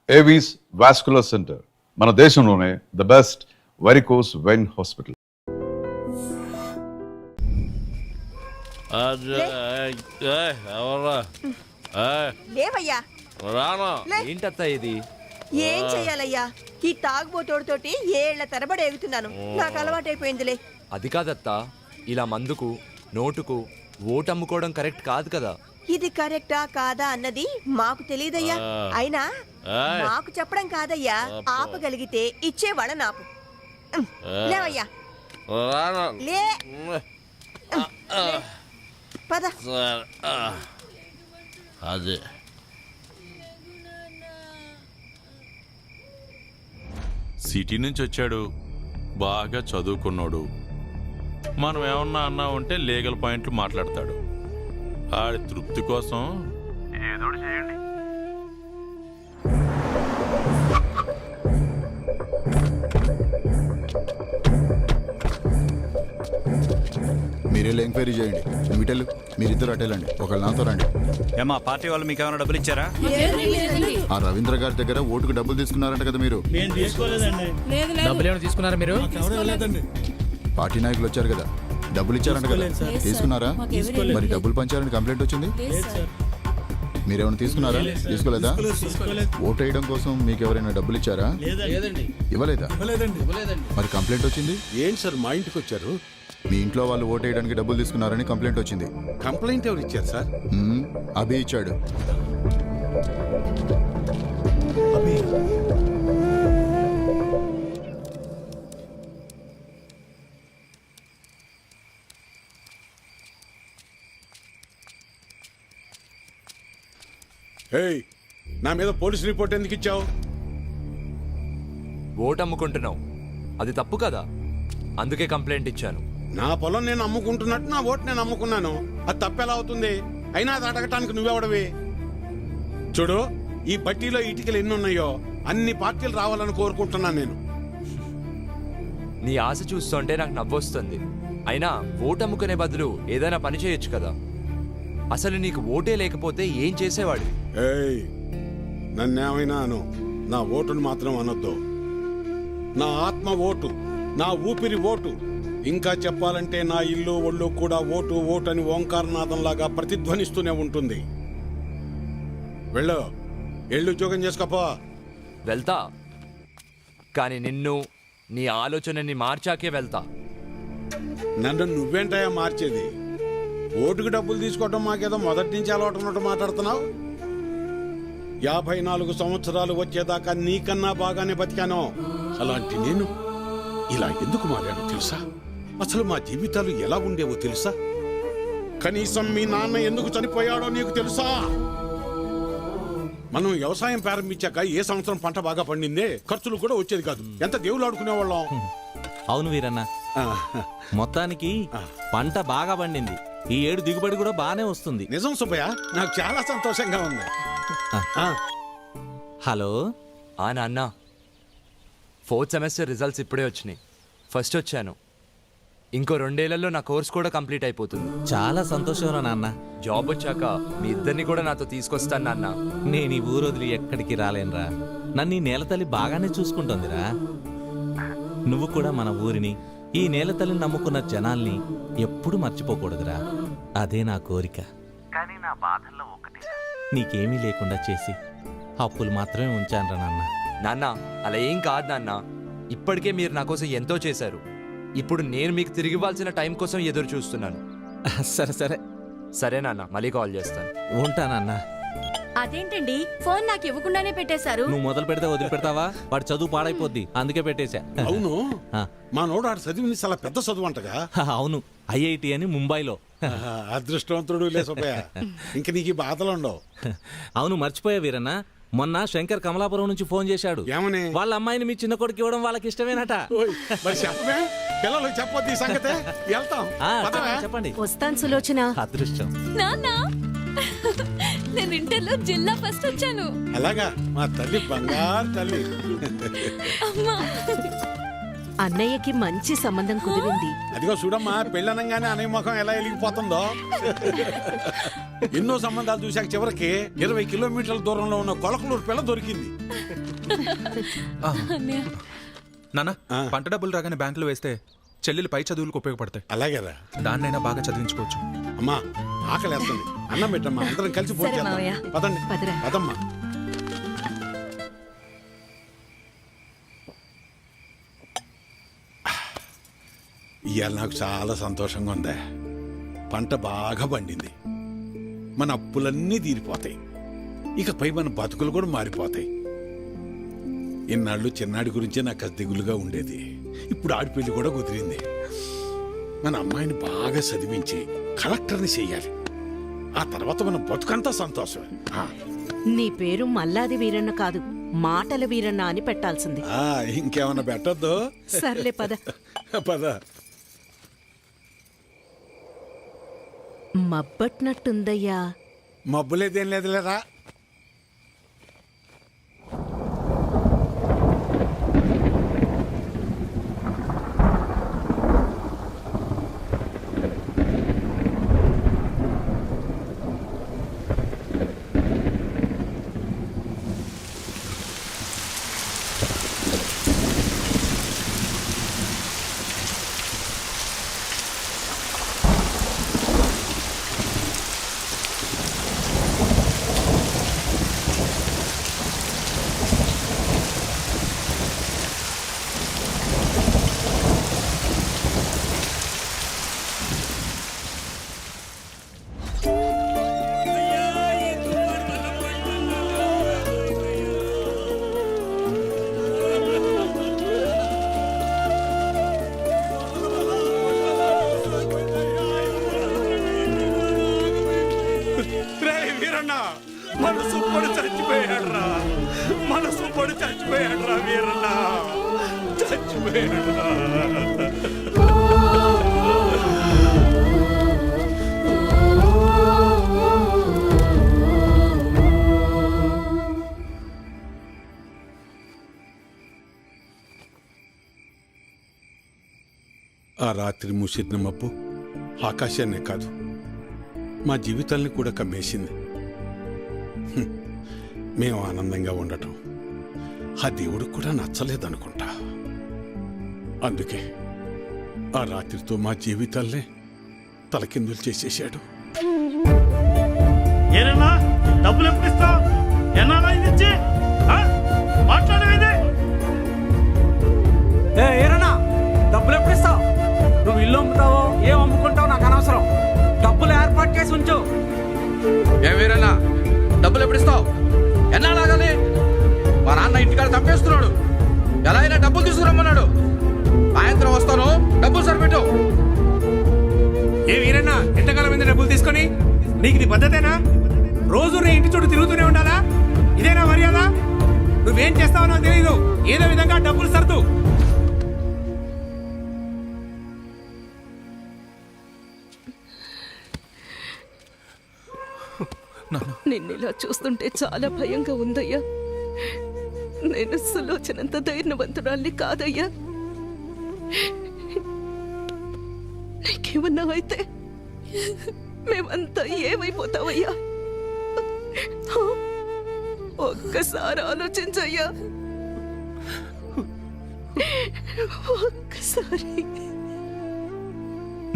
Avis vascular centre మన దేశంలోనే the best varicose vein hospital. లేవయ్యా. ఏంటత్తా ఇది? ఏం చెయ్యాలయ్యా, ఈ తాగుబోతోడితోటి ఏళ్ల తరబడి ఎగుతున్నాను. నాకు అలవాటైపోయిందిలే. అది కాదత్తా, ఇలా మందుకు నోటుకు ఓటు అమ్ముకోవడం కరెక్ట్ కాదు కదా. ఇది కరెక్టా కాదా అన్నది మాకు తెలియదయ్యా. అయినా మాకు చెప్పడం కాదయ్యా, ఆపగలిగితే ఇచ్చేవాళ్ళని ఆపు. లేవయ్యా, లే. పద. అదే సిటీ నుంచి వచ్చాడు, బాగా చదువుకున్నాడు. మనం ఏమన్నా అన్నా ఉంటే లీగల్ పాయింట్లు మాట్లాడతాడు. ఆడి తృప్తి కోసం ఏదో చేయండి. మీరెళ్ళి ఎంక్వైరీ చేయండి. మిటలు మీరిద్దరు అటెళ్ళండి, ఒకళ్ళు నాతో రండి. ఏమా పార్టీ వాళ్ళు మీకు ఏమైనా డబ్బులు ఇచ్చారా? ఆ రవీంద్ర గారి దగ్గర ఓటుకు డబ్బులు తీసుకున్నారంట కదా మీరు? తీసుకున్నారా మీరు? పార్టీ నాయకులు వచ్చారు కదా, డబ్బులు ఇచ్చారంట కదా, తీసుకున్నారా? మరి డబ్బులు పంచారని కంప్లైంట్ వచ్చింది. మీరేమైనా తీసుకున్నారా? తీసుకోలేదా? ఓటు వేయడం కోసం మీకు ఎవరైనా డబ్బులు ఇచ్చారా? ఇవ్వలేదా? మరి కంప్లైంట్ వచ్చింది. ఏంటి సార్ మా ఇంటికి వచ్చారు? మీ ఇంట్లో వాళ్ళు ఓటు వేయడానికి డబ్బులు తీసుకున్నారని కంప్లైంట్ వచ్చింది. కంప్లైంట్ ఎవరు ఇచ్చారు సార్? అభి ఇచ్చాడు. ఏయ్, నా మీద పోలీస్ రిపోర్ట్ ఎందుకు ఇచ్చావు? ఓటు అమ్ముకుంటున్నావు, అది తప్పు కదా, అందుకే కంప్లైంట్ ఇచ్చాను. నా పొలం నేను అమ్ముకుంటున్నట్టు నా ఓటు నేను అమ్ముకున్నాను. అది తప్పెలా అవుతుంది? అయినా అది అడగటానికి నువ్వెవడవి? చూడు, ఈ బట్టీలో ఇటుకలు ఎన్ని ఉన్నాయో అన్ని పార్టీలు రావాలని కోరుకుంటున్నాను నేను. నీ ఆశ చూస్తుంటే నాకు నవ్వొస్తుంది. అయినా ఓటు అమ్ముకునే బదులు ఏదైనా పని చేయొచ్చు కదా. అసలు నీకు ఓటే లేకపోతే ఏం చేసేవాడు? ఏయ్, నన్నేమైనా అను, నా ఓటును మాత్రం అనొద్దు. నా ఆత్మ ఓటు, నా ఊపిరి ఓటు. ఇంకా చెప్పాలంటే నా ఇల్లు ఒళ్ళు కూడా ఓటు ఓటు అని ఓంకారనాథంలాగా ప్రతిధ్వనిస్తూనే ఉంటుంది. వెళ్ళు, ఎళ్ళు ఉద్యోగం చేసుకోపో. వెళ్తా, కానీ నిన్ను నీ ఆలోచనని మార్చాకే వెళ్తా. నన్ను నువ్వేంటయా మార్చేది? ఓటుకు డబ్బులు తీసుకోవటం మాకేదో మొదటి నుంచి అలవాటు ఉన్నట్టు మాట్లాడుతున్నావు. 54 సంవత్సరాలు వచ్చేదాకా నీకన్నా బాగానే బతికాను. అలాంటి నేను ఇలా ఎందుకు మారానో తెలుసా? అసలు మా జీవితాలు ఎలా ఉండేవో తెలుసా? కనీసం మీ నాన్న ఎందుకు చనిపోయాడో నీకు తెలుసా? మనం వ్యవసాయం ప్రారంభించాక ఏ సంవత్సరం పంట బాగా పండిందే, ఖర్చులు కూడా వచ్చేది కాదు. ఎంత దేవుళ్ళు ఆడుకునేవాళ్ళం. అవును వీరన్న, మొత్తానికి పంట బాగా పండింది. ఈ ఏడు దిగుబడి కూడా బానే వస్తుంది. నిజం సుబ్బయ్య, నాకు చాలా సంతోషంగా ఉంది. హలో. నాన్న, 4th సెమిస్టర్ రిజల్ట్స్ ఇప్పుడే వచ్చినాయి. ఫస్ట్ వచ్చాను. ఇంకో 2 ఏళ్లలో నా కోర్స్ కూడా కంప్లీట్ అయిపోతుంది. చాలా సంతోషంరా నాన్న. జాబ్ వచ్చాక మీ ఇద్దరిని కూడా నాతో తీసుకొస్తాను నాన్న. నేను ఈ ఊరు వదిలి ఎక్కడికి రాలేనురా. నన్ను ఈ నేలతల్లి బాగానే చూసుకుంటుందిరా. నువ్వు కూడా మన ఊరిని, ఈ నేలతల్లిని నమ్ముకున్న జనాల్ని ఎప్పుడు మర్చిపోకూడదురా. అదే నా కోరిక. కానీ నా బాధల్లో ఒకటి, నీకేమీ లేకుండా చేసి అప్పులు మాత్రమే ఉంచానురా నాన్న. నాన్న, అలా ఏం కాదు నాన్న. ఇప్పటికే మీరు నా కోసం ఎంతో చేశారు. ఇప్పుడు నేను మీకు తిరిగి ఇవ్వాల్సిన టైం కోసం ఎదురు చూస్తున్నాను. సరే సరే సరే నాన్న, మళ్ళీ కాల్ చేస్తాను. ఉంటానన్నా. అదేంటండి, ఫోన్ నాకు ఇవ్వకుండానే పెట్టేశారు? నువ్వు మొదలు పెడితే వదిలిపెడతావా? వాడు చదువు పాడైపోద్ది, అందుకే పెట్టేశా. అవును, మా నోడు ఆడు చదివింది చాలా పెద్ద చదువు అంటగా. అవును, IIT అని ముంబైలో. అదృష్టవంతుడు లే సుబ్బయ్య, ఇంక నీకు బాధలు ఉండవు. అవును, మర్చిపోయా వీరన్న, మొన్న శంకర్ కమలాపురం నుంచి ఫోన్ చేశాడు. ఏమని? వాళ్ళ అమ్మాయిని మీ చిన్న కొడుకు ఇవ్వడం వాళ్ళకి ఇష్టమేనట. మరి చెప్పమే, పిల్లలకు చెప్పొద్దు ఈ సంగతే. వెళ్తాం, చెప్పండి. వస్తాను సులోచన. అదృష్టం. నాన్న, నేను ఇంటర్లో జిల్లా ఫస్ట్ వచ్చాను. అలాగా, మా తల్లి బంగారు తల్లి. అమ్మా, అన్నయ్యకి మంచి సంబంధం కుదిరింది. అదిగో చూడమ్మా, పెళ్ళనంగానే అనే ముఖం ఎలా వెలిగిపోతుందో. ఎన్నో సంబంధాలు చూశాక చివరికి 20 కిలోమీటర్ల దూరంలో ఉన్న కొలకలూరు పిల్ల దొరికింది. నాన్న, పంట డబ్బులు రాగానే బ్యాంకులో వేస్తే చెల్లెలు పై చదువులకు ఉపయోగపడతాయి. అలాగేరా, దాన్నైనా బాగా చదివించుకోవచ్చు. అమ్మా ఆకలి వేస్తుంది, అన్నం పెట్టమ్మా, అందరం కలిసి భోజనం చేద్దాం. మావయ్య. పదండి, పదరా. పదమ్మా. ఇవాళ నాకు చాలా సంతోషంగా ఉందే. పంట బాగా పండింది, మన అప్పులన్నీ తీరిపోతాయి, ఇకపై మన బతుకులు కూడా మారిపోతాయి. ఇన్నాళ్ళు చిన్నాడి గురించే నాకు దిగులుగా ఉండేది. ఇప్పుడు ఆడిపెళ్లి కూడా కుదిరింది. మన అమ్మాయిని బాగా చదివించి కలెక్టర్ని చెయ్యాలి. ఆ తర్వాత మన బతుకంతా సంతోషం. నీ పేరు మల్లాది వీరన్న కాదు, మాటల వీరన్న అని పెట్టాల్సింది. ఇంకేమన్నా పెట్టద్దు. సర్లే పద. పద. మబ్బట్నట్టుందయ్యా. మబ్బులేదేం లేదులేరా. మనసు పడి చచ్చిపోయాడు రా, మనసు పడి చచ్చిపోయాడు రా వీరన్న, చచ్చిపోయాడు రా. ఆ రాత్రి ముసిరిన మబ్బు ఆకాశాన్నే కాదు, మా జీవితాల్ని కూడా కమ్మేసింది. మేము ఆనందంగా ఉండటం ఆ దేవుడికి కూడా నచ్చలేదనుకుంటా. అందుకే ఆ రాత్రితో మా జీవితాల్నే తలకిందులు చేసేశాడు. ఏరన్నా డబ్బులు ఎప్పుడు ఇస్తావు? ఎన్నాళ్ళైంది మాట్లాడేది? ఏరన్నా డబ్బులు ఎప్పుడు ఇస్తావు? నువ్వు ఇల్లు అమ్ముతావో ఏం అమ్ముకుంటావో నాకు అనవసరం, డబ్బులు ఏర్పాటు చేసి ఉంచు. వీరన్నా డబ్బులు ఎప్పుడు ఇస్తావు? ఎన్నాళ్ళాగాలి? మా నాన్న ఇంటికాడ చంపేస్తున్నాడు, ఎలా అయినా డబ్బులు తీసుకురమ్మన్నాడు. సాయంత్రం వస్తాను, డబ్బులు సరిపెట్టు. ఏ వీరన్నా ఎంతకాలం మీద డబ్బులు తీసుకొని? నీకు ఇది పద్ధతేనా? రోజు నీ ఇంటి చుట్టూ తిరుగుతూనే ఉండాలా? ఇదేనా మర్యాద? నువ్వేం చేస్తావో నాకు తెలియదు, ఏదో విధంగా డబ్బులు సర్దు. నిన్నిలా చూస్తుంటే చాలా భయంగా ఉందయ్యా. నేను సులోచనంత ధైర్యవంతురాల్ని కాదయ్యా. నీకేమన్నా అయితే మేమంతా ఏమైపోతావయ్యా? ఒక్కసారి ఆలోచించయ్యా, ఒక్కసారి.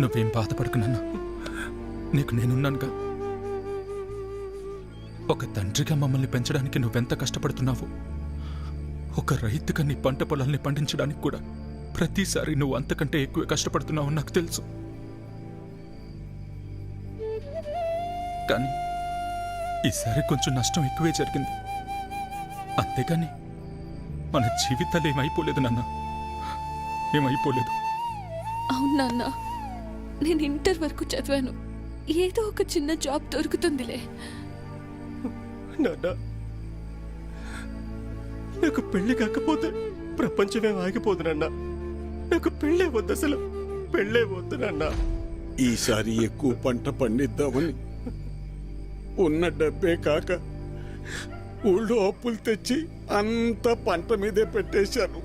నువ్వేం బాధపడకు నాన్న, నీకు నేనున్నానుగా. ఒక తండ్రిగా మమ్మల్ని పెంచడానికి నువ్వెంత కష్టపడుతున్నావు, ఒక రైతుగా నీ పంట పొలాల్ని పండించడానికి కూడా ప్రతిసారి నువ్వు అంతకంటే ఎక్కువ కష్టపడుతున్నావు నాకు తెలుసు. కానీ ఈసారి కొంచెం నష్టం ఎక్కువే జరిగింది, అంతేగాని మన జీవితాలు ఏమైపోలేదు నాన్న, ఏమైపోలేదు. అవును నాన్న, నేను ఇంటర్ వరకు చదివాను, ఏదో ఒక చిన్న జాబ్ దొరుకుతుందిలే. నాన్న నాకు పెళ్లి కాకపోతే ప్రపంచమే ఆగిపోదు నాన్న. నాకు పెళ్ళే వద్దు, అసలు పెళ్ళే వద్దు నాన్న. ఈసారి ఎక్కువ పంట పండిద్దామని ఉన్న డబ్బే కాక ఊళ్ళో అప్పులు తెచ్చి అంత పంట మీదే పెట్టేశాను.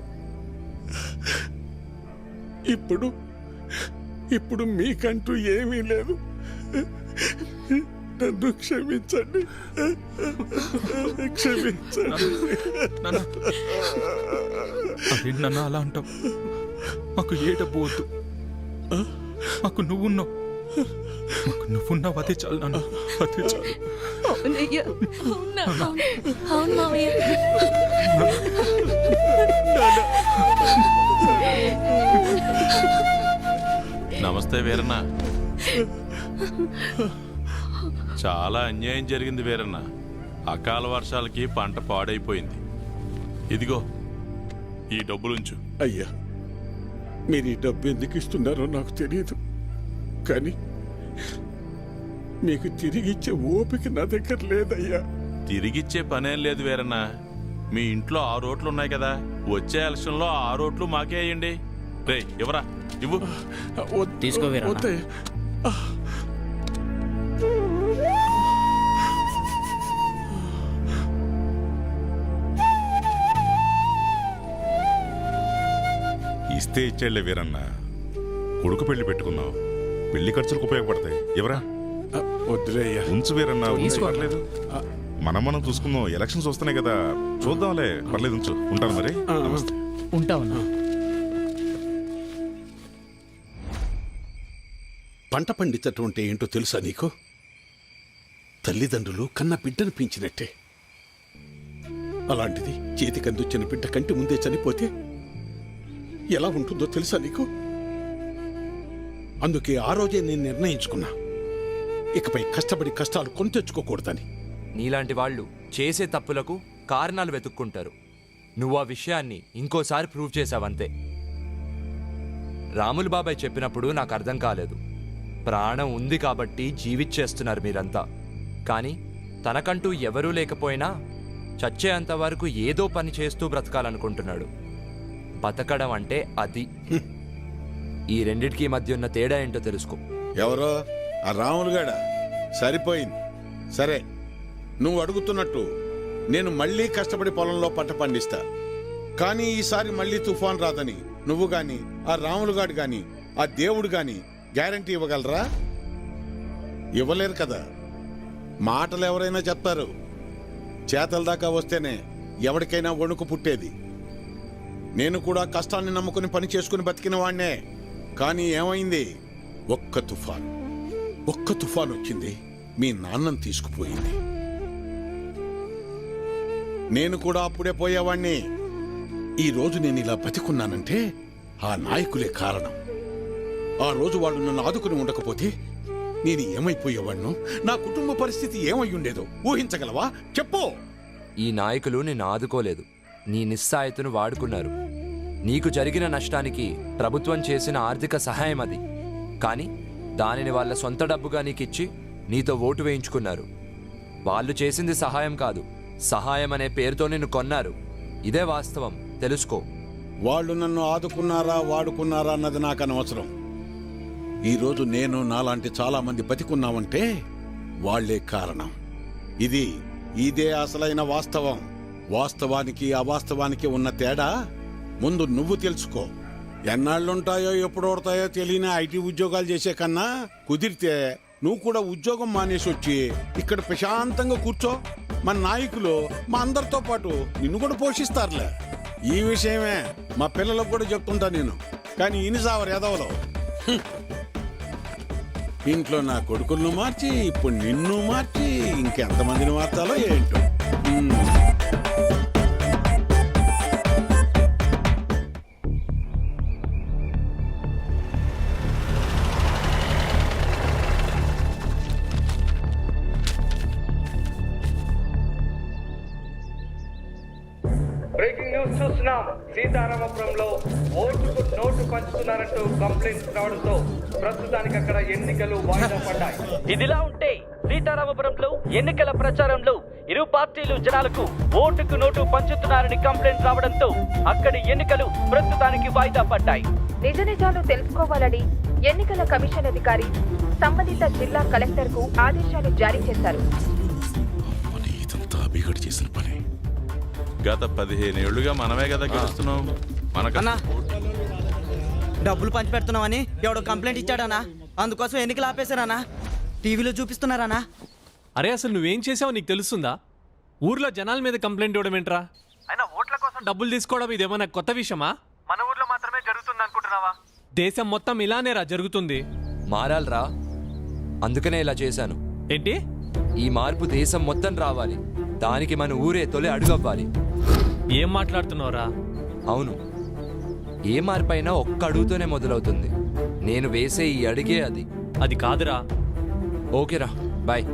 ఇప్పుడు మీకంటూ ఏమీ లేదు. నన్ను క్షమించండి. క్షమించండి. నాన్న అదేంటి నాన్న అలా అంటావు? మాకు ఏ డబ్బు వద్దు, మాకు నువ్వున్నావు. మాకు నువ్వున్నావు, అదే చాలు నాన్న, అదే చాలు. అవునయ్యా, అవును మావయ్య. నమస్తే వీరన్న. చాలా అన్యాయం జరిగింది వీరన్న. అకాల వర్షాలకి పంట పాడైపోయింది. ఇదిగో ఈ డబ్బులుంచు. అయ్యా, మీరు ఈ డబ్బు ఎందుకు ఇస్తున్నారో నాకు తెలియదు, కానీ మీకు తిరిగిచ్చే ఓపిక నా దగ్గర లేదయ్యా. తిరిగిచ్చే పనేం లేదు వీరన్న. మీ ఇంట్లో 6 ఓట్లు ఉన్నాయి కదా, వచ్చే ఎలక్షన్లో 6 ఓట్లు మాకే వేయండి. రే ఇవ్వరా, ఇవ్వు. తీసుకో వీరన్న. వద్దయ్యా. ఇస్తే ఇచ్చేళ్లే వీరన్న. కొడుకు పెళ్లి పెట్టుకున్నావు, పెళ్లి ఖర్చులకు ఉపయోగపడతాయి. ఎవరా? వద్దులేయ్యా. ఉంచు వీరన్న, పర్లేదు. మనం చూసుకుందాం. ఎలక్షన్స్ వస్తున్నాయి కదా, చూద్దాంలే. పర్లేదు, ఉంచు. ఉంటాను మరి. నమస్తే. ఉంటావన్నా. పంట పండించటం అంటే ఏంటో తెలుసా నీకు? తల్లిదండ్రులు కన్న బిడ్డను పెంచినట్టే. అలాంటిది చేతికందొచ్చిన బిడ్డ కంటి ముందే చనిపోతే ఎలా ఉంటుందో తెలుసా నీకు? అందుకే ఆ రోజే నేను నిర్ణయించుకున్నా, ఇకపై కష్టపడి కష్టాలు కొని తెచ్చుకోకూడదని. నీలాంటి వాళ్ళు చేసే తప్పులకు కారణాలు వెతుక్కుంటారు. నువ్వు ఆ విషయాన్ని ఇంకోసారి ప్రూవ్ చేశావంతే. రాములు బాబాయ్ చెప్పినప్పుడు నాకు అర్థం కాలేదు. ప్రాణం ఉంది కాబట్టి జీవిచ్చేస్తున్నారు మీరంతా. కానీ తనకంటూ ఎవరూ లేకపోయినా చచ్చేంత వరకు ఏదో పని చేస్తూ బ్రతకాలనుకుంటున్నాడు. బతకడం అంటే అది. ఈ రెండిటికి మధ్య ఉన్న తేడా ఏంటో తెలుసుకో. ఎవరో ఆ రాములుగాడ సరిపోయింది. సరే, నువ్వు అడుగుతున్నట్టు నేను మళ్ళీ కష్టపడి పొలంలో పంట పండిస్తా. కానీ ఈసారి మళ్ళీ తుఫాన్ రాదని నువ్వు గాని, ఆ రాములుగాడు గాని, ఆ దేవుడు గాని గ్యారంటీ ఇవ్వగలరా? ఇవ్వలేరు కదా. మాటలు ఎవరైనా చెప్తారు, చేతల దాకా వస్తేనే ఎవరికైనా వణుకు పుట్టేది. నేను కూడా కష్టాన్ని నమ్ముకుని పని చేసుకుని బతికిన వాణ్ణే. కానీ ఏమైంది? ఒక్క తుఫాన్ వచ్చింది, మీ నాన్నను తీసుకుపోయింది. నేను కూడా అప్పుడే పోయేవాణ్ణి. ఈ రోజు నేను ఇలా బతికున్నానంటే ఆ నాయకులే కారణం. ఆ రోజు వాళ్ళు నన్ను ఆదుకుని ఉండకపోతే నేను ఏమైపోయేవాణ్ణో, నా కుటుంబ పరిస్థితి ఏమై ఉండేదో ఊహించగలవా? చెప్పు. ఈ నాయకులు నిన్ను ఆదుకోలేదు, నీ నిస్సాయతను వాడుకున్నారు. నీకు జరిగిన నష్టానికి ప్రభుత్వం చేసిన ఆర్థిక సహాయం అది. కానీ దానిని వాళ్ళ సొంత డబ్బుగా నీకిచ్చి నీతో ఓటు వేయించుకున్నారు. వాళ్ళు చేసింది సహాయం కాదు, సహాయం అనే పేరుతో నిన్ను కొన్నారు. ఇదే వాస్తవం, తెలుసుకో. వాళ్ళు నన్ను ఆదుకున్నారా వాడుకున్నారా అన్నది నాకు అనవసరం. ఈరోజు నేను నాలాంటి చాలా మంది బతికున్నామంటే వాళ్లే కారణం. ఇదే అసలైన వాస్తవం. వాస్తవానికి అవాస్తవానికి ఉన్న తేడా ముందు నువ్వు తెలుసుకో. ఎన్నాళ్ళుంటాయో ఎప్పుడు ఓడతాయో తెలియని ఐటీ ఉద్యోగాలు చేసే కన్నా కుదిరితే నువ్వు కూడా ఉద్యోగం మానేసి వచ్చి ఇక్కడ ప్రశాంతంగా కూర్చో. మన నాయకులు మా అందరితో పాటు నిన్ను కూడా పోషిస్తారులే. ఈ విషయమే మా పిల్లలకు కూడా చెప్తుంటా నేను. కానీ ఇనిసావరు ఎదవలో ఇంట్లో నా కొడుకులను మార్చి ఇప్పుడు నిన్ను మార్చి ఇంకెంతమందిని మార్చాలో ఏంటో. బ్రేకింగ్ న్యూస్ చూస్తున్నాం. సీతారామపురంలో ఓటుకు నోటు పంచుతున్నారంటూ కంప్లైంట్స్ రావడంతో ప్రస్తుతానికి అక్కడ ఎన్నికలు వాయిదా పడ్డాయి. ఇదిలా ఉంటే సీతారామపురంలో ఎన్నికల ప్రచారంలో ఇరు పార్టీలు జనాలకు ఓటుకు నోటు పంచుతున్నారని కంప్లైంట్ రావడంతో అక్కడి ఎన్నికలు ప్రస్తుతానికి వాయిదా పడ్డాయి. నిజ నిజాలు తెలుసుకోవాలని ఎన్నికల కమిషన్ అధికారి సంబంధిత జిల్లా కలెక్టర్ కు ఆదేశాలు జారీ చేశారు. ఇదంతా బిగడి చేసిన పని. గత 15 ఏళ్లుగా మనమే కదా గెలుస్తున్నాం. మనకన్నా డబ్బులు పంచి పెడుతున్నామని ఎవడో కంప్లైంట్ ఇచ్చాడనా, అందుకోసం ఎన్నికలు ఆపేశారనా, టీవీలో చూపిస్తున్నారనా. అరే అసలు నువ్వేం చేసావో నీకు తెలుస్తుందా? ఊర్లో జనాల మీద కంప్లైంట్ ఇవ్వడం ఏంట్రా? అయినా ఓట్ల కోసం డబ్బులు తీసుకోవడం ఇదేమన్నా కొత్త విషయమా? మన ఊర్లో మాత్రమే జరుగుతుంది అనుకుంటున్నావా? దేశం మొత్తం ఇలానేరా జరుగుతుంది. మారాలరా, అందుకనే ఇలా చేశాను. ఏంటి? ఈ మార్పు దేశం మొత్తం రావాలి, దానికి మన ఊరే తొలి అడుగవ్వాలి. ఏం మాట్లాడుతున్నావురా? అవును, ఏ మార్పైనా ఒక్క అడుగుతోనే మొదలవుతుంది. నేను వేసే ఈ అడిగే అది. అది కాదురా. ఓకేరా, బాయ్.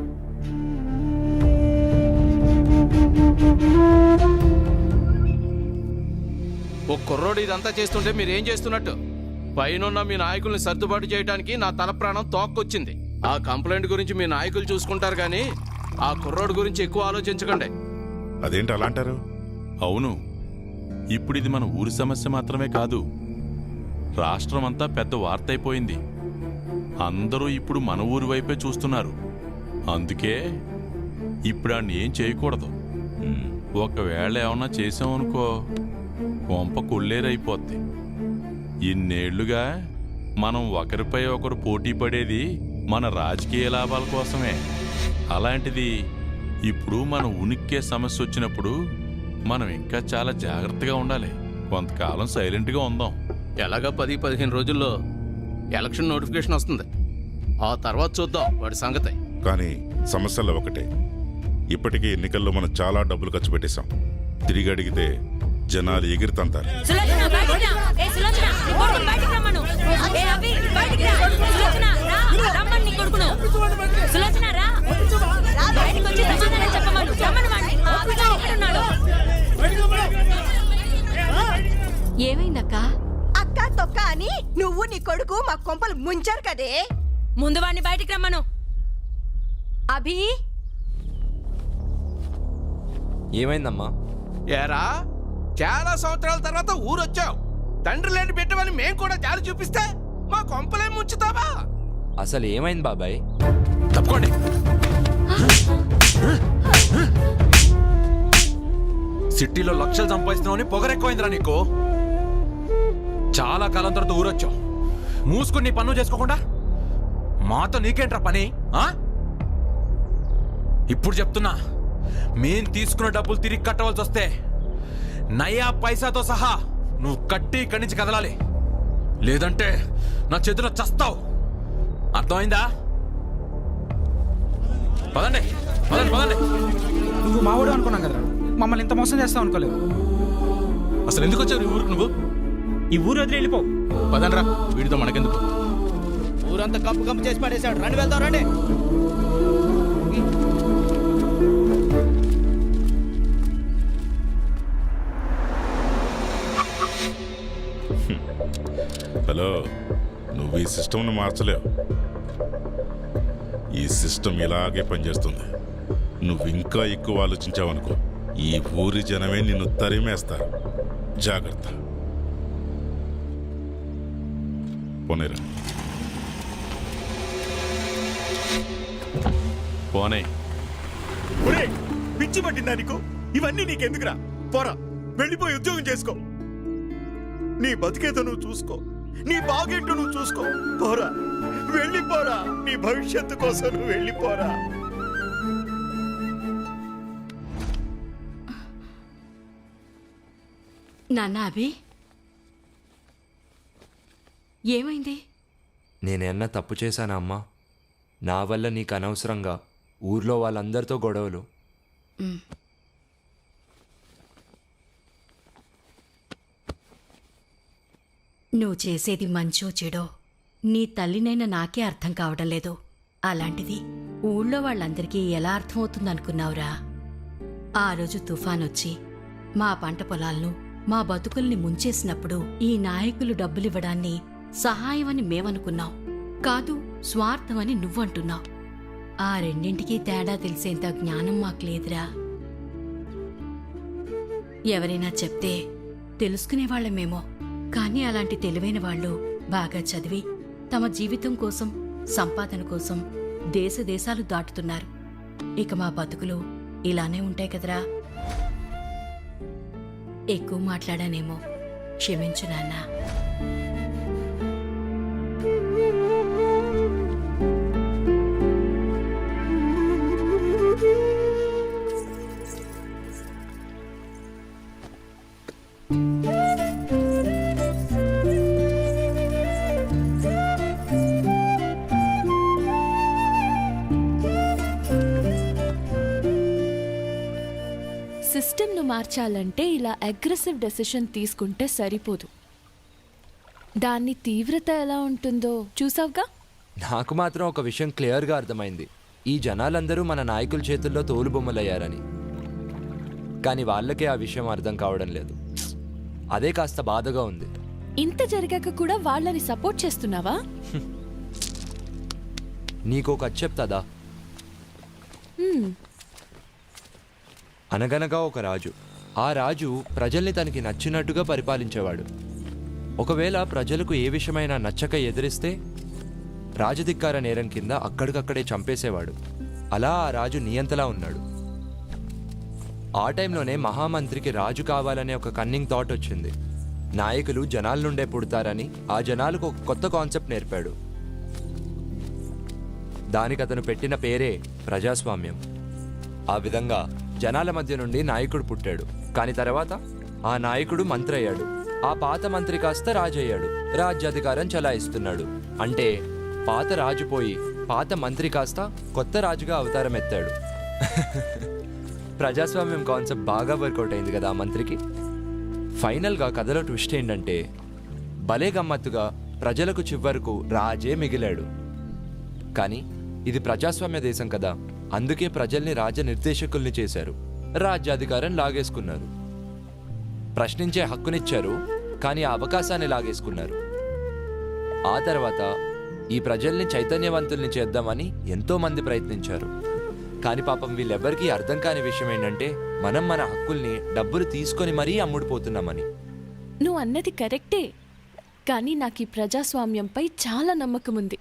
ఓ కుర్రోడు ఇదంతా చేస్తుంటే మీరేం చేస్తున్నట్టు? పైన మీ నాయకుల్ని సర్దుబాటు చేయడానికి నా తల ప్రాణం తోక్కొచ్చింది. ఆ కంప్లైంట్ గురించి మీ నాయకులు చూసుకుంటారు కానీ ఆ కుర్రోడు గురించి ఎక్కువ ఆలోచించకండి. అదేంటి అలా అంటారు? అవును, ఇప్పుడు ఇది మన ఊరి సమస్య మాత్రమే కాదు, రాష్ట్రం అంతా పెద్ద వార్త అయిపోయింది. అందరూ ఇప్పుడు మన ఊరి వైపే చూస్తున్నారు. అందుకే ఇప్పుడు ఆడిని ఏం చేయకూడదు. ఒకవేళ ఏమన్నా చేసామనుకో కొంప కొల్లేరైపోద్ది. ఇన్నేళ్లుగా మనం ఒకరిపై ఒకరు పోటీ పడేది మన రాజకీయ లాభాల కోసమే. అలాంటిది ఇప్పుడు మన ఉనికే సమస్య వచ్చినప్పుడు మనం ఇంకా చాలా జాగ్రత్తగా ఉండాలి. కొంతకాలం సైలెంట్గా ఉందాం. ఎలాగా 10-15 రోజుల్లో ఎలక్షన్ నోటిఫికేషన్ వస్తుంది. ఆ తర్వాత చూద్దాం వాడి సంగతి. కానీ సమస్యల్లో ఒకటే, ఇప్పటికే ఎన్నికల్లో మనం చాలా డబ్బులు ఖర్చు పెట్టేశాం. తిరిగి అడిగితే జనాలు ఎగిరితంతారు. ఏమైందక్క? అక్క తొక్క అని నువ్వు నీ కొడుకు మా కొంపలు ముంచారు కదే. ముందు వాడిని బయటికి రమ్మను. అభి, ఏమైందమ్మా? ఏరా, చాలా సంవత్సరాల తర్వాత ఊరొచ్చావు. తండ్రి లేని బిడ్డవని మేం కూడా జాలి చూపిస్తే మా కొంపలే ముంచుతావా? అసలు ఏమైంది బాబాయ్? తప్పుకోండి. సిటీలో లక్షలు సంపాదిస్తున్నావు, పొగరెక్కువైందిరా నీకు. చాలా కాలం తర్వాత ఊరొచ్చావు, మూసుకుని నీ పన్ను చేసుకోకుండా మాతో నీకేంట్రా పని? ఇప్పుడు చెప్తున్నా, మేం తీసుకున్న డబ్బులు తిరిగి కట్టవలసి వస్తే నయా పైసాతో సహా నువ్వు కట్టి ఇక్కడి నుంచి కదలాలి, లేదంటే నా చేతిలో చస్తావు. అర్థమైందా? పదండి పదండి పదండి. నువ్వు మావాడు అనుకున్నాం కదరా, మమ్మల్ని ఇంత మోసం చేస్తావు అనుకోలేదు. అసలు ఎందుకు వచ్చావు ఈ ఊరికి? నువ్వు ఈ ఊరు వదిలి వెళ్ళిపో. పదండ్రా, వీడితో మనకెందుకు. ఊరంతా కప్పు కప్పు చేసి పడేశాడు. రండి వెళ్దాం, రండి. హలో, నువ్వు ఈ సిస్టమ్ను మార్చలేవు. ఈ సిస్టమ్ ఇలాగే పనిచేస్తుంది. నువ్వు ఇంకా ఎక్కువ ఆలోచించావనుకో, ఈ ఊరి జనమే నిన్ను తరిమేస్తారు. జాగ్రత్త. పోనేరా. పోనే. పిచ్చి పట్టిందా నీకు? ఇవన్నీ నీకెందుకురా? పోరా, వెళ్ళిపోయి ఉద్యోగం చేసుకో. నీ బతికేదో నువ్వు చూసుకో, నీ బాగేంటో నువ్వు చూసుకో. పోరా, వెళ్ళిపోరా. నీ భవిష్యత్తు కోసం నువ్వు వెళ్ళిపోరా. నాన్న అభి, ఏమైంది? నేనేమన్నా తప్పు చేశానా అమ్మా? నా వల్ల నీకు అనవసరంగా ఊర్లో వాళ్ళందరితో గొడవలు. నువ్వు చేసేది మంచో చెడో నీ తల్లినైనా నాకే అర్థం కావడం లేదు. అలాంటిది ఊళ్ళో వాళ్ళందరికీ ఎలా అర్థమవుతుందనుకున్నావురా? ఆ రోజు తుఫానొచ్చి మా పంట పొలాలను, మా బతుకుల్ని ముంచేసినప్పుడు ఈ నాయకులు డబ్బులివ్వడాన్ని సహాయమని మేమనుకున్నాం, కాదు స్వార్థమని నువ్వంటున్నావు. ఆ రెండింటికీ తేడా తెలిసేంత జ్ఞానం మాకు లేదురా. ఎవరైనా చెప్తే తెలుసుకునేవాళ్లమేమో, కానీ అలాంటి తెలివైన వాళ్ళు బాగా చదివి తమ జీవితం కోసం, సంపాదన కోసం దేశ దేశాలు దాటుతున్నారు. ఇక మా బతుకులు ఇలానే ఉంటాయి కదరా. ఎక్కువ మాట్లాడానేమో, క్షమించు నాన్నా. మార్చాలంటే ఇలా అగ్రెసివ్ డెసిషన్ తీసుకుంటే సరిపోదు. దాన్ని తీవ్రత ఎలా ఉంటుందో చూసావుగా. నాకు మాత్రం ఒక విషయం క్లియర్గా అర్థమైంది. ఈ జనాలందరూ మన నాయకుల చేతుల్లో తోలుబొమ్మలయ్యారని. కానీ వాళ్ళకే ఆ విషయం అర్థం కావడం లేదు. అదే కాస్త బాధగా ఉంది. ఇంత జరిగాక కూడా వాళ్ళని సపోర్ట్ చేస్తున్నావా? నీకో కథ చెప్తాదా? అనగనగా ఒక రాజు. ఆ రాజు ప్రజల్ని తనకి నచ్చినట్టుగా పరిపాలించేవాడు. ఒకవేళ ప్రజలకు ఏ విషయమైనా నచ్చక ఎదిరిస్తే రాజధిక్కార నేరం కింద అక్కడికక్కడే చంపేసేవాడు. అలా ఆ రాజు నియంతలా ఉన్నాడు. ఆ టైంలోనే మహామంత్రికి రాజు కావాలనే ఒక కన్నింగ్ థాట్ వచ్చింది. నాయకులు జనాల నుండే పుడతారని ఆ జనాలకు ఒక కొత్త కాన్సెప్ట్ నేర్పాడు. దానికి అతను పెట్టిన పేరే ప్రజాస్వామ్యం. ఆ విధంగా జనాల మధ్య నుండి నాయకుడు పుట్టాడు. కానీ తర్వాత ఆ నాయకుడు మంత్రి అయ్యాడు. ఆ పాత మంత్రి కాస్త రాజు అయ్యాడు. రాజ్యాధికారం చలాయిస్తున్నాడు. అంటే పాత రాజు పోయి పాత మంత్రి కాస్త కొత్త రాజుగా అవతారం ఎత్తాడు. ప్రజాస్వామ్యం కాన్సెప్ట్ బాగా వర్కౌట్ అయింది కదా ఆ మంత్రికి. ఫైనల్గా కథలో ట్విస్ట్ ఏంటంటే భలే గమ్మత్తుగా ప్రజలకు చివరకు రాజే మిగిలాడు. కానీ ఇది ప్రజాస్వామ్య దేశం కదా, అందుకే ప్రజల్ని రాజనిర్దేశకుల్ని చేశారు. రాజ్యాధికారం లాగేసుకున్నారు. ప్రశ్నించే హక్కునిచ్చారు, కానీ ఆ అవకాశాన్ని లాగేసుకున్నారు. ఆ తర్వాత ఈ ప్రజల్ని చైతన్యవంతుల్ని చేద్దామని ఎంతో మంది ప్రయత్నించారు. కానీ పాపం వీళ్ళెవ్వరికీ అర్థం కాని విషయం ఏంటంటే మనం మన హక్కుల్ని డబ్బులు తీసుకొని మరీ అమ్ముడుపోతున్నామని. నువ్వు అన్నది కరెక్టే, కానీ నాకు ఈ ప్రజాస్వామ్యంపై చాలా నమ్మకం ఉంది.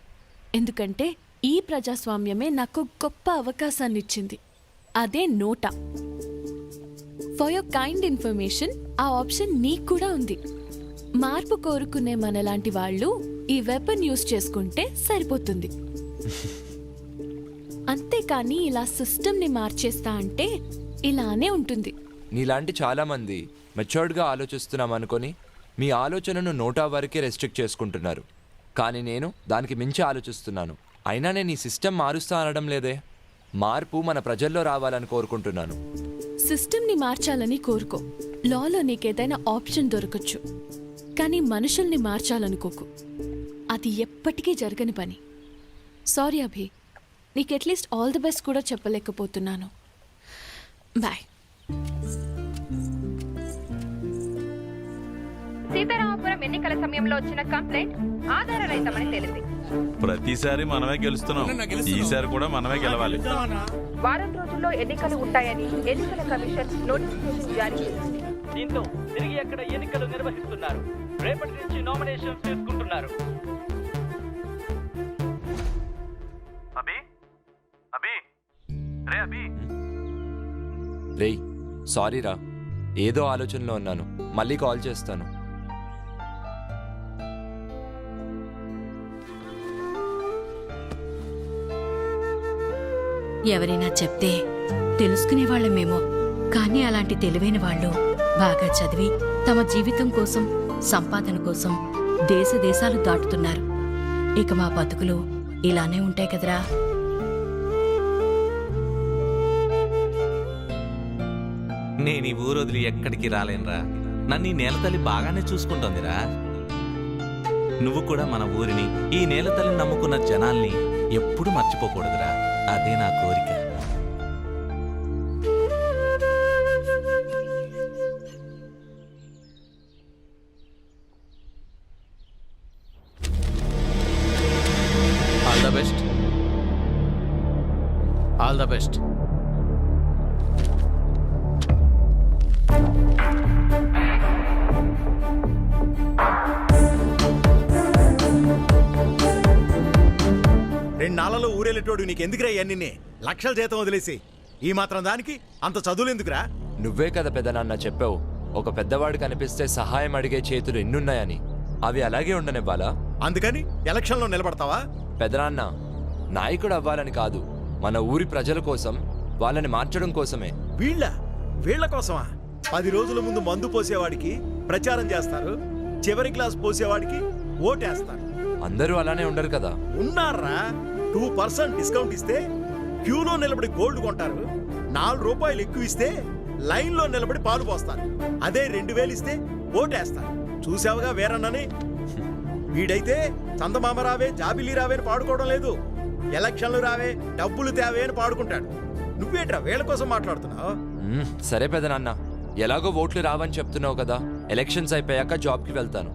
ఎందుకంటే ఈ ప్రజాస్వామ్యమే నాకు గొప్ప అవకాశాన్ని ఇచ్చింది. అదే నోటా. ఫర్ యువర్ కైండ్ ఇన్ఫర్మేషన్, ఆ ఆప్షన్ నీకు కూడా ఉంది. మార్పు కోరుకునే మనలాంటి వాళ్ళు ఈ వెపన్ యూజ్ చేసుకుంటే సరిపోతుంది. అంతేకాని ఇలా సిస్టమ్ని మార్చేస్తా అంటే ఇలానే ఉంటుంది. నీలాంటి చాలామంది మెచ్యూర్డ్గా ఆలోచిస్తున్నాం అనుకొని మీ ఆలోచనను నోటా వరకే రెస్ట్రిక్ట్ చేసుకుంటున్నారు. కానీ నేను దానికి మించి ఆలోచిస్తున్నాను. అయినా నేను ఈ సిస్టమ్ మారుస్తా అనడం లేదే. మార్పు మన ప్రజల్లో రావాలని కోరుకుంటున్నాను. సిస్టమ్ని మార్చాలని కోరుకో. లాలో నీకేదైనా ఆప్షన్ దొరకచ్చు, కానీ మనుషుల్ని మార్చాలనుకోకు. అది ఎప్పటికీ జరగని పని. సారీ అభి, నీకు అట్లీస్ట్ ఆల్ ది బెస్ట్ కూడా చెప్పలేకపోతున్నాను. బాయ్. సీతారామపురం ఎన్నికల సమయంలో వచ్చిన కంప్లైంట్ ఆధారరహితమని తేలింది. ప్రతిసారి మనమే గెలుస్తున్నాం, ఈసారి కూడా మనమే గెలవాలి. వారం రోజుల్లో ఎన్నికలు ఉంటాయని ఎన్నికల కమిషన్ నోటిఫికేషన్ జారీ చేసింది. దీంతో తిరిగి అక్కడ ఎన్నికలు నిర్వహిస్తున్నారు. రేపటి నుంచి నామినేషన్స్ తీసుకుంటున్నారు. రేయ్, సారీరా, ఏదో ఆలోచనలో ఉన్నాను. మళ్ళీ కాల్ చేస్తాను. ఎవరైనా చెప్తే తెలుసుకునేవాళ్ళమేమో, కానీ అలాంటి తెలివైన వాళ్ళు బాగా చదివి తమ జీవితం కోసం, సంపాదన కోసం దేశ దేశాలు దాటుతున్నారు. ఇక మా బతుకులు ఇలానే ఉంటాయి కదరా. నేను ఈ ఊరు వదిలి ఎక్కడికి రాలేనురా. నన్ను ఈ నేలతల్లి బాగానే చూసుకుంటోందిరా. నువ్వు కూడా మన ఊరిని, ఈ నేలతల్లిని నమ్ముకున్న జనాల్ని ఎప్పుడు మర్చిపోకూడదురా. అదే నా కోరిక. All the best. All the best. నాలలో ఊరేళ్ళేటోడు నీకు ఎందుకురా ఇవన్నీ? లక్షల జీతం వదిలేసి ఈ మాత్రం దానికి అంత చదువులు ఎందుకురా? నువ్వే కదా పెద్దనాన్న చెప్పావు, ఒక పెద్దవాడు కనిపిస్తే సహాయం అడిగే చేతులు ఎన్నున్నాయని. అవి అలాగే ఉండనివ్వాలా? అందుకని ఎలక్షన్లో నిలబడతావా? పెదనాన్న, నాయకుడు అవ్వాలని కాదు, మన ఊరి ప్రజల కోసం, వాళ్ళని మార్చడం కోసమే. వీళ్ళ కోసమా? 10 రోజుల ముందు మందు పోసేవాడికి ప్రచారం చేస్తారు, చివరి గ్లాస్ పోసేవాడికి ఓటేస్తారు. అందరూ అలానే ఉండరు కదా. ఉన్నారా? 2% డిస్కౌంట్ ఇస్తే క్యూలో నిలబడి గోల్డ్ కొంటారు. 4 రూపాయలు ఎక్కువ ఇస్తే లైన్లో నిలబడి పాలు పోస్తారు. అదే 2000 ఇస్తే ఓటేస్తారు. చూసావుగా వీరన్నని. వీడైతే చందమామ రావే జాబిలి రావే అని పాడుకోవడం లేదు, ఎలక్షన్లు రావే డబ్బులు తేవే అని పాడుకుంటాడు. నువ్వేట్రా వీళ్ళ కోసం మాట్లాడుతున్నావు? సరే పెదనాన్న, ఎలాగో ఓట్లు రావని చెప్తున్నావు కదా, ఎలక్షన్స్ అయిపోయాక జాబ్కి వెళ్తాను.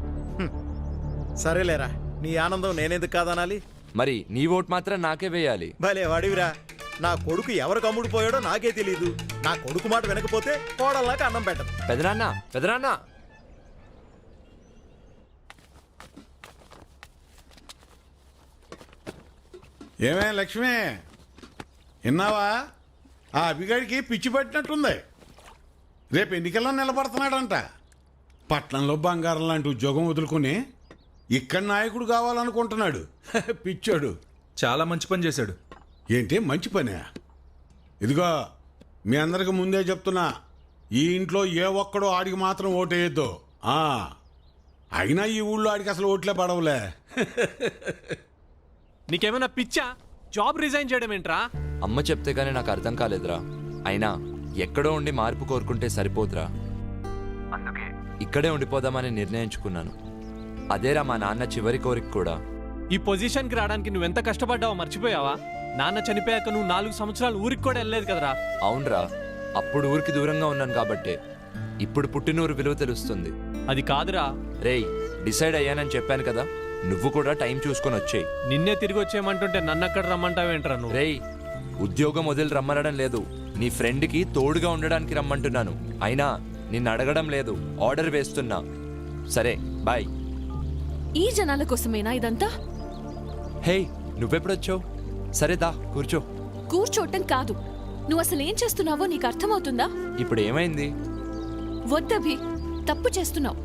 సరేలేరా, నీ ఆనందం నేనెందుకు కాదనాలి? మరి నీ ఓట్ మాత్రం నాకే వేయాలి. భలే వాడివిరా. నా కొడుకు ఎవరికి అమ్ముడు పోయాడో నాకే తెలీదు. నా కొడుకు మాట వినకపోతే కోడల్లాగా అన్నం పెట్టదు. పెదనాన్న పెదనాన్న, ఏమే లక్ష్మి, విన్నావా? ఆ అభిగాడికి పిచ్చి పట్టినట్టుంది. రేపు ఎన్నికల్లో నిలబడుతున్నాడంట. పట్నంలో బంగారం లాంటి ఉద్యోగం వదులుకుని ఇక్కడ నాయకుడు కావాలనుకుంటున్నాడు. పిచ్చోడు. చాలా మంచి పని చేశాడు. ఏంటి మంచి పనే? ఇదిగో మీ అందరికి ముందే చెప్తున్నా, ఈ ఇంట్లో ఏ ఒక్కడో ఆడికి మాత్రం ఓటేయద్దు. అయినా ఈ ఊళ్ళో ఆడికి అసలు ఓట్లే పడవలే. నీకేమైనా పిచ్చా? జాబ్ రిజైన్ చేయడం ఏంట్రా? అమ్మ చెప్తే గానీ నాకు అర్థం కాలేదురా. అయినా ఎక్కడో ఉండి మార్పు కోరుకుంటే సరిపోదురా. అందుకే ఇక్కడే ఉండిపోదామని నిర్ణయించుకున్నాను. అదేరా మా నాన్న చివరి కోరిక కూడా. ఈ పొజిషన్కి రావడానికి నువ్వెంత కష్టపడ్డావో మర్చిపోయావా? నాన్న చనిపోయాక నువ్వు 4 సంవత్సరాలు ఊరికి కూడా వెళ్ళలేదు కదరా. అవునరా, అప్పుడు ఊరికి దూరంగా ఉన్నాను కాబట్టే ఇప్పుడు పుట్టినూరు విలువ తెలుస్తుంది. అది కాదురా. రేయ్, డిసైడ్ అయ్యానని చెప్పాను కదా, నువ్వు కూడా టైం చూసుకొని వచ్చేయి. నిన్నే తిరిగి వచ్చేయమంటుంటే నన్ను అక్కడ రమ్మంటావేంట్రా నువ్వు? రేయ్, ఉద్యోగం వదిలి రమ్మనడం లేదు, నీ ఫ్రెండ్కి తోడుగా ఉండడానికి రమ్మంటున్నాను. అయినా నిన్ను అడగడం లేదు, ఆర్డర్ వేస్తున్నా. సరే బాయ్. ఈ జనాల కోసమేనా ఇదంతా? హే, నువ్వెప్పుడొచ్చావు? సరే దా కూర్చో. కూర్చోటం కాదు, నువ్వు అసలు ఏం చేస్తున్నావో నీకు అర్థమవుతుందా? ఇప్పుడు ఏమైంది? వద్దభి, తప్పు చేస్తున్నావు.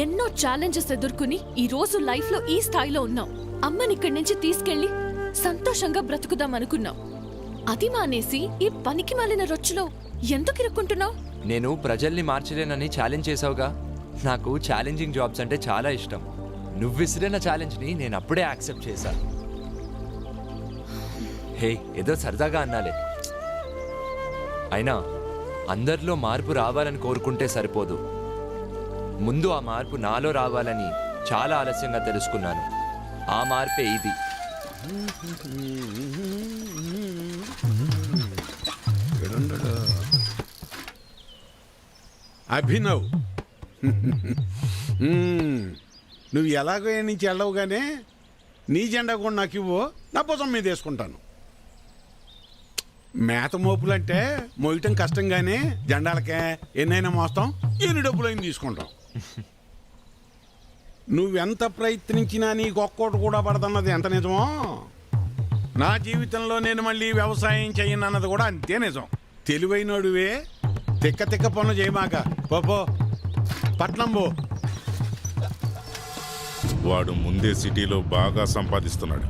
ఎన్నో ఛాలెంజెస్ ఎదుర్కొని ఈ రోజు లైఫ్ లో ఈ స్థాయిలో ఉన్నావు. అమ్మని ఇక్కడి నుంచి తీసుకెళ్లి సంతోషంగా బ్రతుకుదాం అనుకున్నావు. అది మానేసి ఈ పనికి మాలిన రొచ్చులో ఎందుకు ఇరుక్కుంటున్నావు? నేను ప్రజల్ని మార్చలేనని ఛాలెంజ్ చేసావుగా. నాకు ఛాలెంజింగ్ జాబ్స్ అంటే చాలా ఇష్టం. నువ్వు విసిరిన ఛాలెంజ్ని నేను అప్పుడే యాక్సెప్ట్ చేశా. హే, ఏదో సరదాగా అన్నాలే. అయినా అందరిలో మార్పు రావాలని కోరుకుంటే సరిపోదు. ముందు ఆ మార్పు నాలో రావాలని చాలా ఆలస్యంగా తెలుసుకున్నాను. ఆ మార్పే ఇది. అభినవ్, నువ్వు ఎలాగో ఏ నుంచి వెళ్ళవుగానే నీ జెండా కూడా నాకు ఇవ్వు, నా భుజం మీద వేసుకుంటాను. మేత మోపులంటే మోయటం కష్టంగానే జెండాలకే ఎన్నైనా మోస్తాం, ఎన్ని డబ్బులైనా తీసుకుంటాం. నువ్వెంత ప్రయత్నించినా నీకు ఒక్కోటి కూడా పడదన్నది ఎంత నిజమో, నా జీవితంలో నేను మళ్ళీ వ్యవసాయం చేయనన్నది కూడా అంతే నిజం. తెలివైనడువే, తిక్క తిక్క పనులు చేయమాక. పో పట్నం పో. వాడు ముందే సిటీలో బాగా సంపాదిస్తున్నాడు.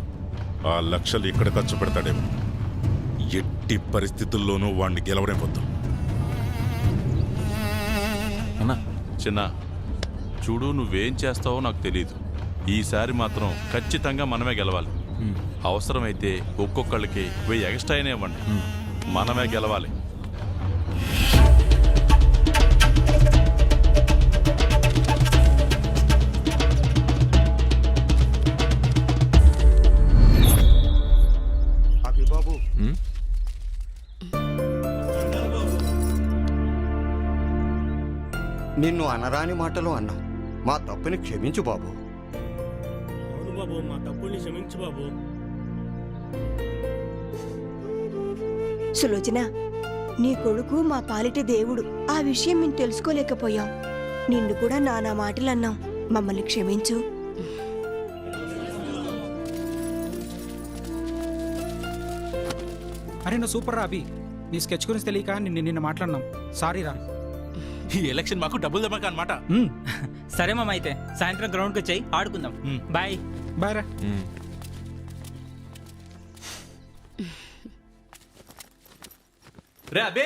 ఆ లక్షలు ఇక్కడ ఖర్చు పెడతాడేమో. ఎట్టి పరిస్థితుల్లోనూ వాడిని గెలవడం వద్దు. అన్నా చిన్న చూడు, నువ్వేం చేస్తావో నాకు తెలీదు. ఈసారి మాత్రం ఖచ్చితంగా మనమే గెలవాలి. అవసరమైతే ఒక్కొక్కళ్ళకి 1000 ఎక్స్ట్రా అయినా ఇవ్వండి, మనమే గెలవాలి. బాబు, నిన్ను అనరాని మాటలు అన్నాం. మా తప్పుని క్షమించు బాబు. అవును బాబు, మా తప్పుని క్షమించు బాబు. సులోచన, నీ కొడుకు మా పాలిట దేవుడు. ఆ విషయం మేము తెలుసుకోలేకపోయాం. నిన్ను కూడా నానా మాటలు అన్నాం, మమ్మల్ని క్షమించు. అరే నువ్వు సూపర్ రా అభి. నీ స్కెచ్ గురించి తెలియక నిన్న మాట్లాడినాం. సారీ రా. ఈ ఎలక్షన్ మాకు డబ్బులు దమ్మక అనమాట. సరే మామ, అయితే సాయంత్రం గ్రౌండ్కి వచ్చాయి, ఆడుకుందాం. బాయ్. బాయ్ రా. రే అబే,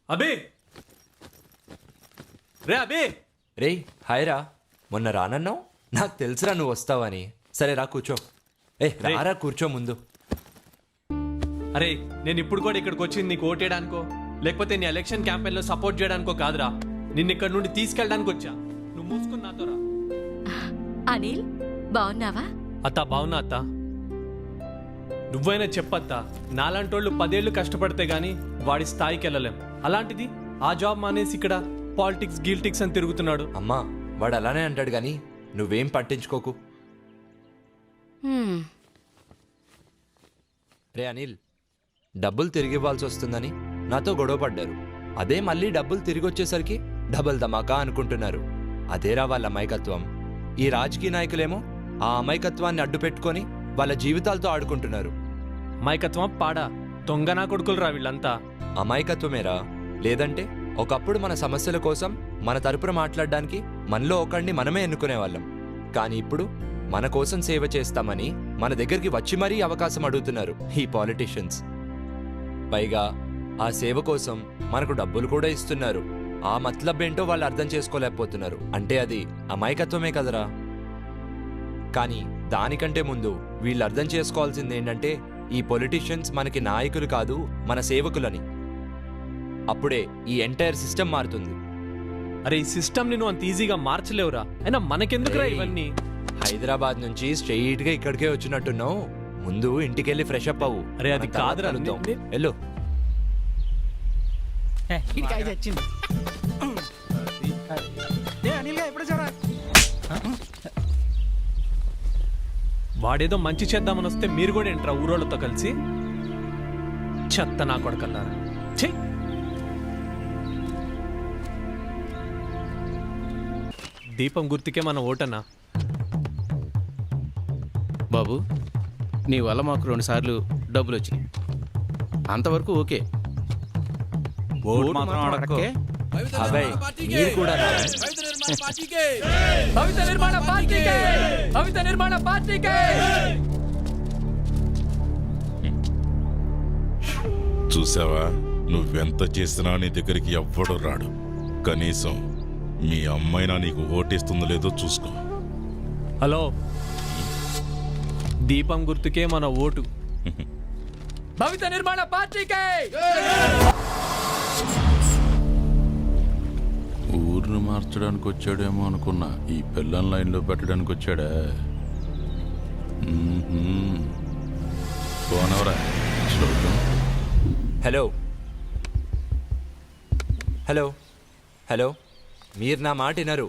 అబే, రే అబే. రే హాయ్ రా. మొన్న రానన్నావు, నాకు తెలుసురా నువ్వు వస్తావని. సరే రా కూర్చో. రారా కూర్చో ముందు. అరే, నేను ఇప్పుడు కూడా ఇక్కడికి వచ్చింది నీకు ఓటేయడానికో లేకపోతే నీ ఎలక్షన్ క్యాంపెయిన్లో సపోర్ట్ చేయడానికో కాదురా, నిన్ను ఇక్కడ నుండి తీసుకెళ్ళడానికి వచ్చా. నువ్వు మూసుకుని నాతో రా. అనిల్ బాగున్నావా? అత్త బావునా అత్త? నువ్వైనా చెప్పత్తా, నాలాంటోళ్ళు 10 ఏళ్ళు కష్టపడితే గానీ వాడి స్థాయికి వెళ్ళలేం. అలాంటిది ఆ జాబ్ మానేసి ఇక్కడ పాలిటిక్స్ గిల్టిక్స్ అని తిరుగుతున్నాడు. అమ్మా వాడు అలానే అంటాడు కానీ నువ్వేం పట్టించుకోకు. రే అనిల్, డబ్బులు తిరిగి ఇవ్వాల్సి వస్తుందని నాతో గొడవ పడ్డారు. అదే మళ్ళీ డబ్బులు తిరిగి వచ్చేసరికి డబల్ ధమాకా అనుకుంటున్నారు. అదేరా వాళ్ళ అమాయకత్వం. ఈ రాజకీయ నాయకులేమో ఆ అమాయకత్వాన్ని అడ్డు పెట్టుకొని వాళ్ళ జీవితాలతో ఆడుకుంటున్నారు. అమాయకత్వం పాడా, దొంగ నా కొడుకులు రా వీళ్ళంతా. అమాయకత్వమేరా, లేదంటే ఒకప్పుడు మన సమస్యల కోసం మన తరపున మాట్లాడడానికి మనలో ఒకడిని మనమే ఎన్నుకునేవాళ్ళం. కానీ ఇప్పుడు మన కోసం సేవ చేస్తామని మన దగ్గరికి వచ్చి మరీ అవకాశం అడుగుతున్నారు ఈ పాలిటీషియన్స్. పైగా ఆ సేవ కోసం మనకు డబ్బులు కూడా ఇస్తున్నారు. ఆ మతలబ్ ఏంటో వాళ్ళు అర్థం చేసుకోలేకపోతున్నారు. అంటే అది అమాయకత్వమే కదరా. కానీ దానికంటే ముందు వీళ్ళు అర్థం చేసుకోవాల్సింది ఏంటంటే ఈ పొలిటీషియన్స్ మనకి నాయకులు కాదు, మన సేవకులని. అప్పుడే ఈ ఎంటైర్ సిస్టమ్ మారుతుంది. అరే ఈ సిస్టమ్ ని నువ్వు అంత ఈజీగా మార్చలేవురా. అయినా మనకెందుకురా ఇవన్నీ? హైదరాబాద్ నుంచి స్ట్రెయిట్ గా ఇక్కడికే వచ్చినట్టున్నావు. ముందు ఇంటికెళ్ళి ఫ్రెష్ అప్ అవ్వు. అరే అది కాదురా. వెళ్ళు. వాడేదో మంచి చేద్దామని వస్తే మీరు కూడా ఏంట్రా ఊరోళ్ళతో కలిసి? చెత్త నా కొడకల్లారా. ఛీ! దీపం గుర్తుకే మన ఓటన్నా. బాబు, నీ వల్ల మాకు 2 సార్లు డబ్బులు వచ్చినాయి. అంతవరకు ఓకే. ఓటు మాత్రం అడక్కే. అబ్బాయి మీరు కూడా చూసావా, నువ్వెంత చేసినా నీ దగ్గరికి ఎవ్వడు రాడు. కనీసం మీ అమ్మైనా నీకు ఓటేస్తుందో లేదో చూసుకో. హలో, దీపం గుర్తుకే మన ఓటు. భవిత నిర్మాణ పార్టీకే. ఊరిని మార్చడానికి వచ్చాడేమో అనుకున్నా, ఈ పిల్లల లైన్లో పెట్టడానికి వచ్చాడా? పోనవరా. హలో హలో హలో, మీరు నా మాట వినరు.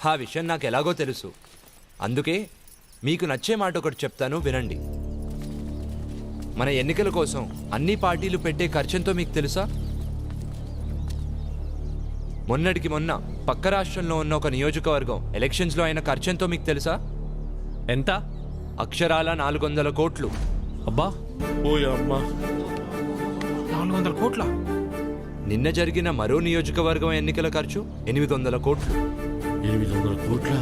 ఆ విషయం నాకు ఎలాగో తెలుసు. అందుకే మీకు నచ్చే మాట ఒకటి చెప్తాను, వినండి. మన ఎన్నికల కోసం అన్ని పార్టీలు పెట్టే ఖర్చెంతో మీకు తెలుసా? మొన్నటికి మొన్న పక్క రాష్ట్రంలో ఉన్న ఒక నియోజకవర్గం ఎలక్షన్స్లో అయిన ఖర్చెంతో మీకు తెలుసా? ఎంత? అక్షరాల 400 కోట్లు. అబ్బా, 400 కోట్ల? నిన్న జరిగిన మరో నియోజకవర్గం ఎన్నికల ఖర్చు 800 కోట్లు. 800 కోట్ల?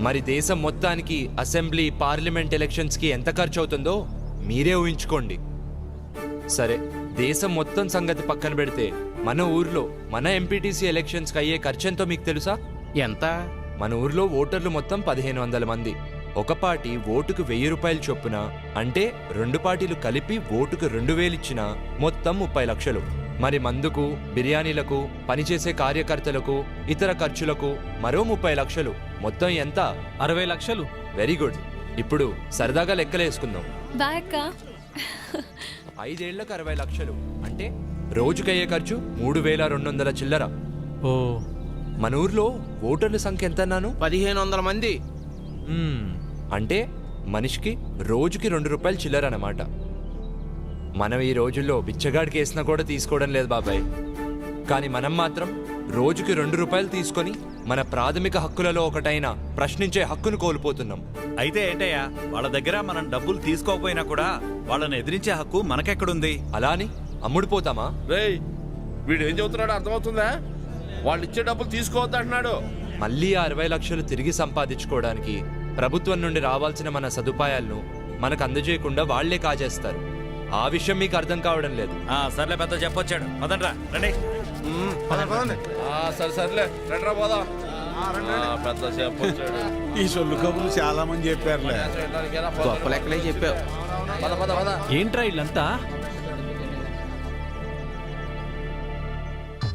మరి దేశం మొత్తానికి అసెంబ్లీ, పార్లమెంట్ ఎలక్షన్స్కి ఎంత ఖర్చు అవుతుందో మీరే ఊహించుకోండి. సరే, దేశం మొత్తం సంగతి పక్కన పెడితే మన ఊర్లో మన ఎంపీటీసీ ఎలక్షన్స్కి అయ్యే ఖర్చెంతో మీకు తెలుసా? ఎంత? మన ఊర్లో ఓటర్లు మొత్తం 1500 మంది. ఒక పార్టీ ఓటుకు 1000 రూపాయలు చొప్పున, అంటే 2 పార్టీలు కలిపి ఓటుకు 2000 ఇచ్చినా మొత్తం 30 లక్షలు. మరి మందుకు, బిర్యానీలకు, పనిచేసే కార్యకర్తలకు, ఇతర ఖర్చులకు మరో 30 లక్షలు. మొత్తం ఎంత? 60 లక్షలు. Very good. ఇప్పుడు సరదాగా లెక్కలేసుకుందాం. 5 ఏళ్లకు 60 లక్షలు అంటే రోజుకయ్యే ఖర్చు 3200 చిల్లర. ఓ, మన ఊర్లో ఓటర్ల సంఖ్య ఎంత అన్నాను? 1500 మంది. అంటే మనిషికి రోజుకి 2 రూపాయలు చిల్లర అన్నమాట. మనం ఈ రోజుల్లో బిచ్చగాడి కేసున కూడా తీసుకోవడం లేదు బాబాయ్. కానీ మనం మాత్రం రోజుకి 2 రూపాయలు తీసుకొని మన ప్రాథమిక హక్కులలో ఒకటైన ప్రశ్నించే హక్కును కోల్పోతున్నాం. అయితే ఏంటయ్యా, వాళ్ళ దగ్గర మనం డబ్బులు తీసుకోకపోయినా కూడా వాళ్ళని ఎదిరించే హక్కు మనకెక్కడుంది? అలా అని అమ్ముడుపోతామా? రేయ్, వీడు ఏం చెబుతున్నాడు అర్థమవుతుందా? వాళ్ళు ఇచ్చే డబ్బులు తీసుకోవద్దు అంటున్నాడు. మళ్ళీ 60 లక్షలు తిరిగి సంపాదించుకోవడానికి ప్రభుత్వం నుండి రావాల్సిన మన సదుపాయాలను మనకు అందజేయకుండా వాళ్లే కాజేస్తారు. ఆ విషయం మీకు అర్థం కావడం లేదు. సర్లే, పెద్ద చెప్పొచ్చాడు. పదండ్రా, రండి. సరే సర్లే, రండ్రా పోదాం. పెద్ద చెప్పొచ్చాడు. ఈ సొల్లు కబుర్లు చాలా మంది చెప్పారులే. గొప్ప లెక్కలే చెప్పావు. ఏంట్రా వీళ్ళంతా?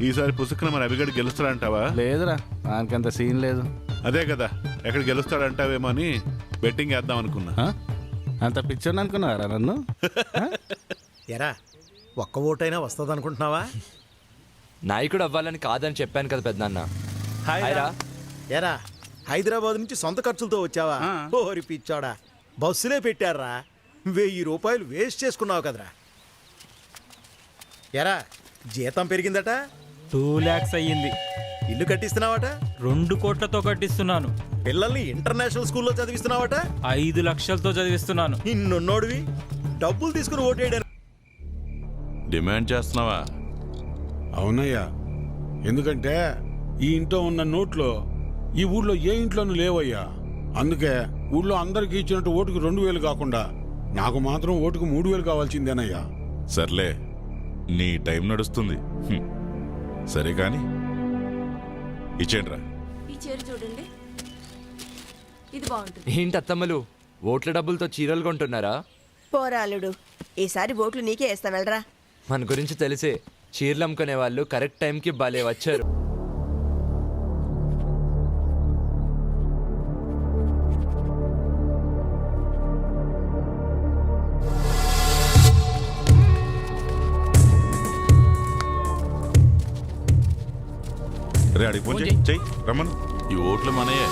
ఈసారి పుసుకున మన అభిగడు గెలుస్తాడంటావా? లేదురా, దానికంత సీన్ లేదు. అదే కదా, ఎక్కడ గెలుస్తాడంటావేమో అని బెట్టింగ్ వేద్దాం అనుకున్నా. అంత పిచ్చర్ అనుకున్నారా నన్ను? ఎరా ఒక్క ఓటైనా వస్తుంది అనుకుంటున్నావా? నాయకుడు అవ్వాలని కాదని చెప్పాను కదా పెద్దనాన్న. హాయ్ రా. ఎరా హైదరాబాద్ నుంచి సొంత ఖర్చులతో వచ్చావా? ఓరి పిచ్చోడా, బస్సులే పెట్టారా, 1000 రూపాయలు వేస్ట్ చేసుకున్నావు కదరా. ఎరా జీతం పెరిగిందట? 2 lakhs అయ్యింది. ఇల్లు కట్టిస్తున్నావట? 2 కోట్లతో కట్టిస్తున్నాను. పిల్లల్ని ఇంటర్నేషనల్ స్కూల్లో చదివిస్తున్నావట? 5 లక్షలతో చదివిస్తున్నాను. ఇన్నున్నోడివి డబ్బులు తీసుకుని ఓటేయడానికి డిమాండ్ చేస్తున్నావా? అవునయ్యా, ఎందుకంటే ఈ ఇంట్లో ఉన్న నోట్లో ఈ ఊళ్ళో ఏ ఇంట్లోనూ లేవయ్యా. అందుకే ఊళ్ళో అందరికి ఇచ్చినట్టు ఓటుకు 2000 కాకుండా నాకు మాత్రం ఓటుకు 3000 కావాల్సిందేనయ్యా. సర్లే, నీ టైం నడుస్తుంది. సరే కాని ఇచ్చేండ్రా. ఈ చీర చూడండి, ఇది బాగుంటుంది. ఏంటి అత్తమ్మలు ఓట్ల డబ్బులతో చీరలు కొంటున్నారా? పోరాలుడు, ఈసారి ఓట్లు నీకే వేస్తాం వెళ్ళరా. మన గురించి తెలిసే చీరలు అమ్ముకునే వాళ్ళు కరెక్ట్ టైంకి భలే వచ్చారు. రే అడిగి ఫోన్ చెయ్యి, రమ్మను. ఈ ఓట్లు మనయే.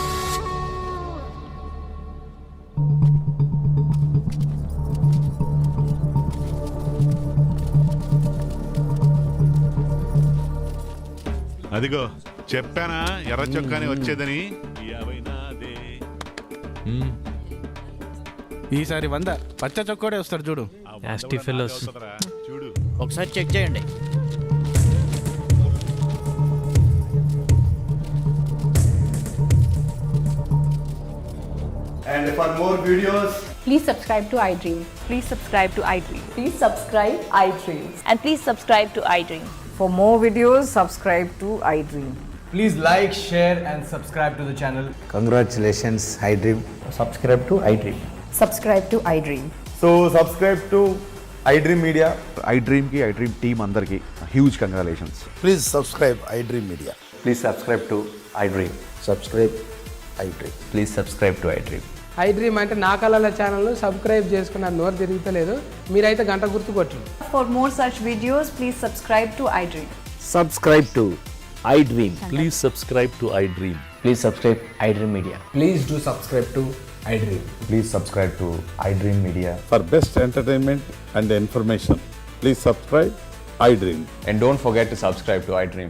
అదిగో చెప్పానా ఎర్ర చొక్కాని వచ్చేదని. ఈసారి 100 పచ్చ చొక్కోడే వస్తాడు చూడు. చూడు ఒకసారి చెక్ చేయండి. And for more videos, Please subscribe to iDream. Please subscribe to iDream. Please subscribe iDream. And please subscribe to iDream. For more videos, subscribe to iDream. please like, share and subscribe to the channel. Congratulations, iDream. Subscribe to iDream. Subscribe to iDream. So subscribe to iDream Media. iDream కి iDream team అందరికి huge congratulations. Please subscribe iDream media. Please subscribe to iDream. Subscribe iDream. Please subscribe to iDream. iDream అంటే నా కళల channel subscribe చేసుకున్న నోరు తిరుగుతలేదు, మీరైతే గంట గుర్తు కొట్టండి. For more such videos, please subscribe to iDream. Subscribe to iDream. Please subscribe to iDream. Please subscribe iDream Media. Please do subscribe to iDream. Please subscribe to iDream Media. For best entertainment and information please subscribe iDream. And don't forget to subscribe to iDream.